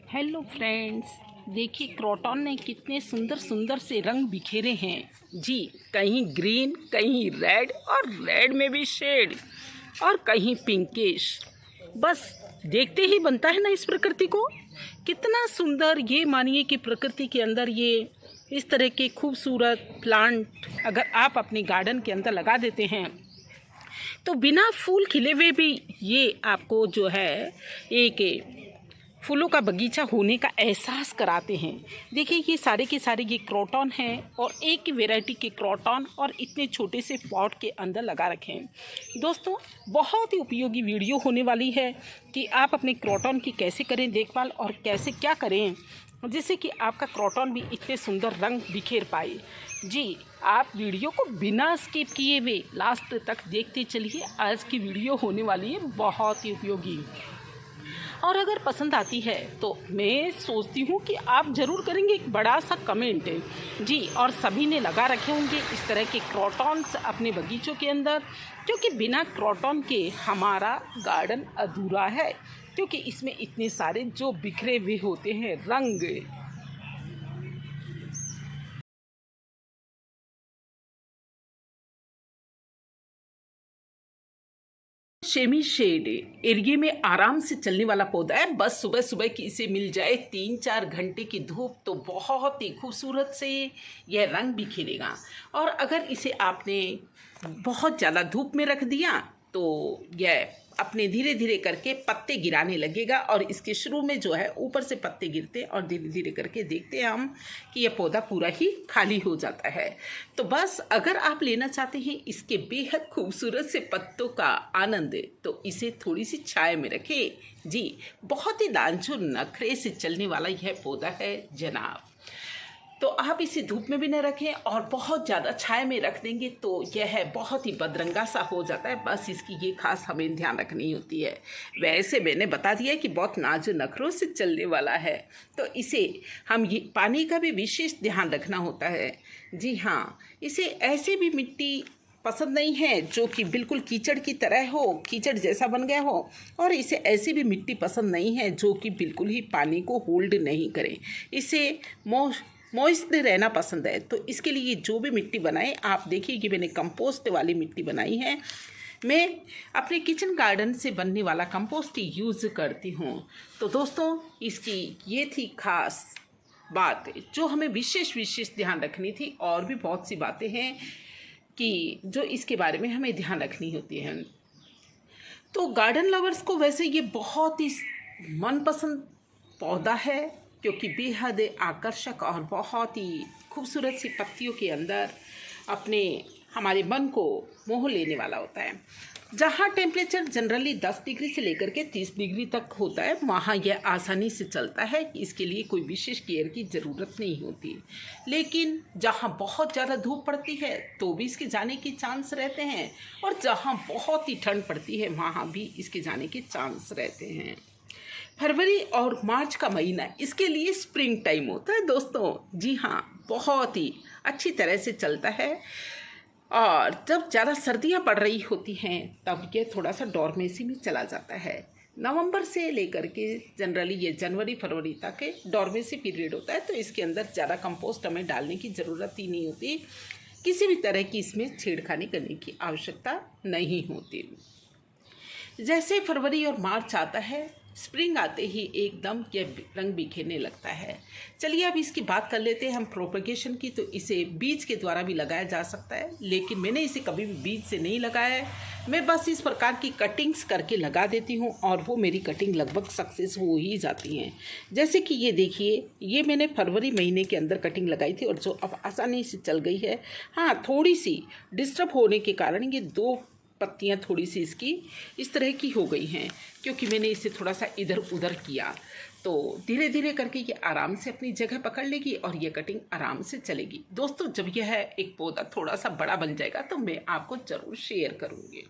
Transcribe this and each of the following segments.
Hello friends, देखिए croton ने कितने सुंदर सुंदर से रंग बिखेरे हैं जी। कहीं ग्रीन, कहीं रेड और रेड में भी शेड, और कहीं पिंकिश। बस देखते ही बनता है ना इस प्रकृति को। कितना सुंदर, ये मानिए कि प्रकृति के अंदर ये इस तरह के खूबसूरत प्लांट अगर आप अपने गार्डन के अंदर लगा देते हैं तो बिना फूल खिले हुए भी ये आपको जो है एक फूलों का बगीचा होने का एहसास कराते हैं। देखिए ये सारे के सारे ये क्रोटॉन हैं और एक ही वैरायटी के क्रोटॉन और इतने छोटे से पॉट के अंदर लगा रखे हैं। दोस्तों बहुत ही उपयोगी वीडियो होने वाली है कि आप अपने क्रोटॉन की कैसे करें देखभाल और कैसे क्या करें जिससे कि आपका क्रोटॉन भी इतने सुंदर रंग बिखेर पाए। जी, आप वीडियो को बिना स्किप किए हुए लास्ट तक देखते चलिए। आज की वीडियो होने वाली है बहुत ही उपयोगी, और अगर पसंद आती है तो मैं सोचती हूँ कि आप ज़रूर करेंगे एक बड़ा सा कमेंट जी। और सभी ने लगा रखे होंगे इस तरह के क्रोटॉन्स अपने बगीचों के अंदर, क्योंकि बिना क्रोटॉन के हमारा गार्डन अधूरा है, क्योंकि इसमें इतने सारे जो बिखरे हुए होते हैं रंग। सेमी शेड एरिया में आराम से चलने वाला पौधा है। बस सुबह सुबह की इसे मिल जाए 3-4 घंटे की धूप तो बहुत ही खूबसूरत से यह रंग बिखेरेगा। और अगर इसे आपने बहुत ज़्यादा धूप में रख दिया तो यह अपने धीरे धीरे करके पत्ते गिराने लगेगा। और इसके शुरू में जो है ऊपर से पत्ते गिरते और धीरे धीरे करके देखते हैं हम कि यह पौधा पूरा ही खाली हो जाता है। तो बस अगर आप लेना चाहते हैं इसके बेहद खूबसूरत से पत्तों का आनंद तो इसे थोड़ी सी छाया में रखें जी। बहुत ही दानचूर नखरे से चलने वाला यह पौधा है जनाब। तो आप इसे धूप में भी न रखें और बहुत ज़्यादा छाया में रख देंगे तो यह बहुत ही बदरंगा सा हो जाता है। बस इसकी ये खास हमें ध्यान रखनी होती है। वैसे मैंने बता दिया कि बहुत नाजुक नखरों से चलने वाला है तो इसे हम ये पानी का भी विशेष ध्यान रखना होता है जी। हाँ, इसे ऐसे भी मिट्टी पसंद नहीं है जो कि बिल्कुल कीचड़ की तरह हो, कीचड़ जैसा बन गया हो, और इसे ऐसी भी मिट्टी पसंद नहीं है जो कि बिल्कुल ही पानी को होल्ड नहीं करे। इसे मॉइस्ट रहना पसंद है। तो इसके लिए जो भी मिट्टी बनाए, आप देखिए कि मैंने कंपोस्ट वाली मिट्टी बनाई है। मैं अपने किचन गार्डन से बनने वाला कंपोस्ट ही यूज़ करती हूँ। तो दोस्तों इसकी ये थी खास बात जो हमें विशेष ध्यान रखनी थी। और भी बहुत सी बातें हैं कि जो इसके बारे में हमें ध्यान रखनी होती है। तो गार्डन लवर्स को वैसे ये बहुत ही मनपसंद पौधा है, क्योंकि बेहद आकर्षक और बहुत ही खूबसूरत सी पत्तियों के अंदर अपने हमारे मन को मोह लेने वाला होता है। जहाँ टेम्परेचर जनरली 10 डिग्री से लेकर के 30 डिग्री तक होता है वहाँ यह आसानी से चलता है। इसके लिए कोई विशेष केयर की ज़रूरत नहीं होती। लेकिन जहाँ बहुत ज़्यादा धूप पड़ती है तो भी इसके जाने के चांस रहते हैं, और जहाँ बहुत ही ठंड पड़ती है वहाँ भी इसके जाने के चांस रहते हैं। फरवरी और मार्च का महीना इसके लिए स्प्रिंग टाइम होता है दोस्तों। जी हाँ, बहुत ही अच्छी तरह से चलता है। और जब ज़्यादा सर्दियाँ पड़ रही होती हैं तब ये थोड़ा सा डॉर्मेंसी में चला जाता है। नवंबर से लेकर के जनरली ये जनवरी फरवरी तक डॉर्मेंसी पीरियड होता है। तो इसके अंदर ज़्यादा कंपोस्ट हमें डालने की ज़रूरत ही नहीं होती। किसी भी तरह की इसमें छेड़खानी करने की आवश्यकता नहीं होती। जैसे फरवरी और मार्च आता है, स्प्रिंग आते ही एकदम ये रंग बिखेरने लगता है। चलिए अब इसकी बात कर लेते हैं हम प्रोपगेशन की। तो इसे बीज के द्वारा भी लगाया जा सकता है, लेकिन मैंने इसे कभी भी बीज से नहीं लगाया है। मैं बस इस प्रकार की कटिंग्स करके लगा देती हूँ और वो मेरी कटिंग लगभग सक्सेस हो ही जाती हैं। जैसे कि ये देखिए, ये मैंने फरवरी महीने के अंदर कटिंग लगाई थी और जो अब आसानी से चल गई है। हाँ, थोड़ी सी डिस्टर्ब होने के कारण ये 2 पत्तियां थोड़ी सी इसकी इस तरह की हो गई हैं, क्योंकि मैंने इसे थोड़ा सा इधर उधर किया। तो धीरे धीरे करके ये आराम से अपनी जगह पकड़ लेगी और ये कटिंग आराम से चलेगी। दोस्तों जब यह एक पौधा थोड़ा सा बड़ा बन जाएगा तो मैं आपको ज़रूर शेयर करूँगी।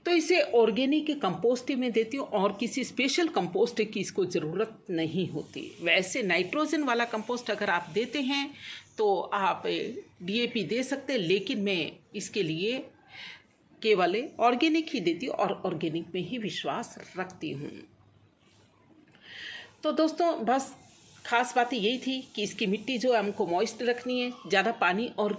तो इसे ऑर्गेनिक कंपोस्ट में देती हूँ और किसी स्पेशल कंपोस्ट की इसको ज़रूरत नहीं होती। वैसे नाइट्रोजन वाला कंपोस्ट अगर आप देते हैं तो आप DAP दे सकते हैं, लेकिन मैं इसके लिए केवल ऑर्गेनिक ही देती हूँ और ऑर्गेनिक में ही विश्वास रखती हूँ। तो दोस्तों बस ख़ास बात यही थी कि इसकी मिट्टी जो है हमको मॉइस्ट रखनी है, ज़्यादा पानी और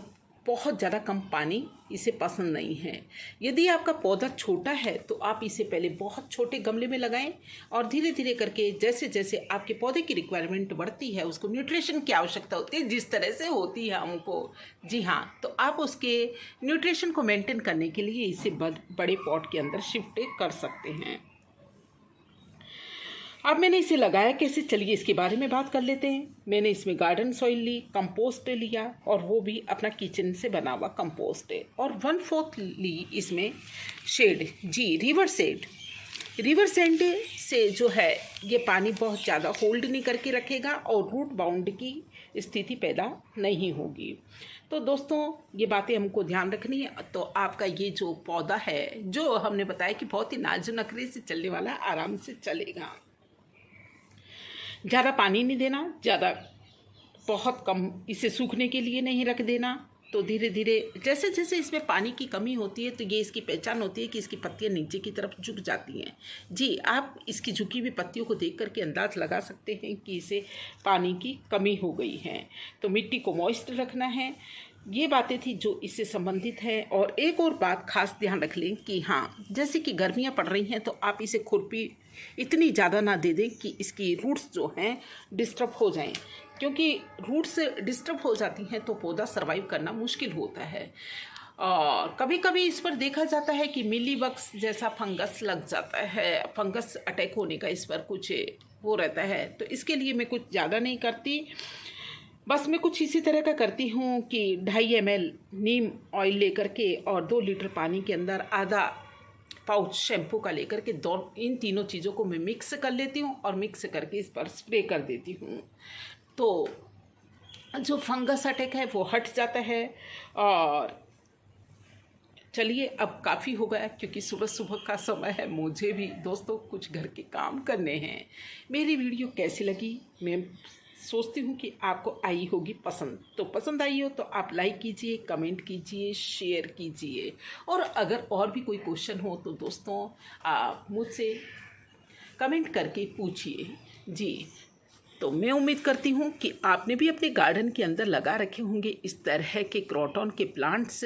बहुत ज़्यादा कम पानी इसे पसंद नहीं है। यदि आपका पौधा छोटा है तो आप इसे पहले बहुत छोटे गमले में लगाएं और धीरे धीरे करके जैसे जैसे आपके पौधे की रिक्वायरमेंट बढ़ती है, उसको न्यूट्रिशन की आवश्यकता होती है जिस तरह से होती है हमको, जी हाँ, तो आप उसके न्यूट्रिशन को मेंटेन करने के लिए इसे बड़े पॉट के अंदर शिफ्ट कर सकते हैं। अब मैंने इसे लगाया कैसे, चलिए इसके बारे में बात कर लेते हैं। मैंने इसमें गार्डन सॉइल ली, कंपोस्ट लिया और वो भी अपना किचन से बना हुआ कंपोस्ट है, और 1/4 ली इसमें शेड, जी रिवर शेड। रिवर शेड से जो है ये पानी बहुत ज़्यादा होल्ड नहीं करके रखेगा और रूट बाउंड की स्थिति पैदा नहीं होगी। तो दोस्तों ये बातें हमको ध्यान रखनी है। तो आपका ये जो पौधा है, जो हमने बताया कि बहुत ही नाजुक नखरे से चलने वाला, आराम से चलेगा। ज़्यादा पानी नहीं देना, ज़्यादा बहुत कम इसे सूखने के लिए नहीं रख देना। तो धीरे धीरे जैसे जैसे इसमें पानी की कमी होती है तो ये इसकी पहचान होती है कि इसकी पत्तियां नीचे की तरफ झुक जाती हैं। जी, आप इसकी झुकी हुई पत्तियों को देख करके अंदाज़ लगा सकते हैं कि इसे पानी की कमी हो गई है। तो मिट्टी को मॉइस्ट रखना है। ये बातें थी जो इससे संबंधित है। और एक और बात खास ध्यान रख लें कि हाँ, जैसे कि गर्मियाँ पड़ रही हैं तो आप इसे खुरपी इतनी ज़्यादा ना दे दें कि इसकी रूट्स जो हैं डिस्टर्ब हो जाएं, क्योंकि रूट्स डिस्टर्ब हो जाती हैं तो पौधा सर्वाइव करना मुश्किल होता है। और कभी कभी इस पर देखा जाता है कि मिलीबग्स जैसा फंगस लग जाता है, फंगस अटैक होने का इस पर कुछ वो रहता है। तो इसके लिए मैं कुछ ज़्यादा नहीं करती, बस मैं कुछ इसी तरह का करती हूँ कि 2.5 ml नीम ऑयल लेकर के और 2 लीटर पानी के अंदर आधा पाउच शैम्पू का लेकर के इन तीनों चीज़ों को मैं मिक्स कर लेती हूँ और मिक्स करके इस पर स्प्रे कर देती हूँ। तो जो फंगस अटैक है वो हट जाता है। और चलिए अब काफ़ी हो गया, क्योंकि सुबह सुबह का समय है, मुझे भी दोस्तों कुछ घर के काम करने हैं। मेरी वीडियो कैसी लगी, मैं सोचती हूँ कि आपको आई होगी पसंद। तो पसंद आई हो तो आप लाइक कीजिए, कमेंट कीजिए, शेयर कीजिए। और अगर और भी कोई क्वेश्चन हो तो दोस्तों आप मुझसे कमेंट करके पूछिए। जी, तो मैं उम्मीद करती हूँ कि आपने भी अपने गार्डन के अंदर लगा रखे होंगे इस तरह के क्रोटन के प्लांट्स।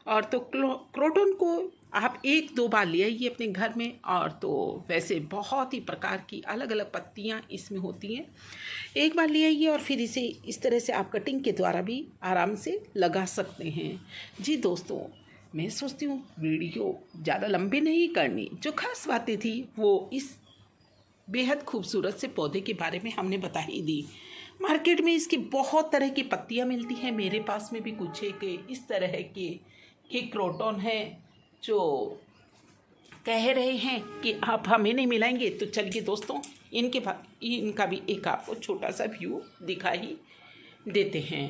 और तो क्रोटन को आप 1-2 बार ले आइए अपने घर में, और तो वैसे बहुत ही प्रकार की अलग अलग पत्तियाँ इसमें होती हैं। एक बार ले आइए और फिर इसे इस तरह से आप कटिंग के द्वारा भी आराम से लगा सकते हैं। जी दोस्तों, मैं सोचती हूँ वीडियो ज़्यादा लंबी नहीं करनी, जो खास बातें थी वो इस बेहद खूबसूरत से पौधे के बारे में हमने बता ही दी। मार्केट में इसकी बहुत तरह की पत्तियाँ मिलती हैं, मेरे पास में भी कुछ एक इस तरह के क्रोटन है जो कह रहे हैं कि आप हमें नहीं मिलाएंगे। तो चलिए दोस्तों, इनका भी एक आपको छोटा सा व्यू दिखा ही देते हैं।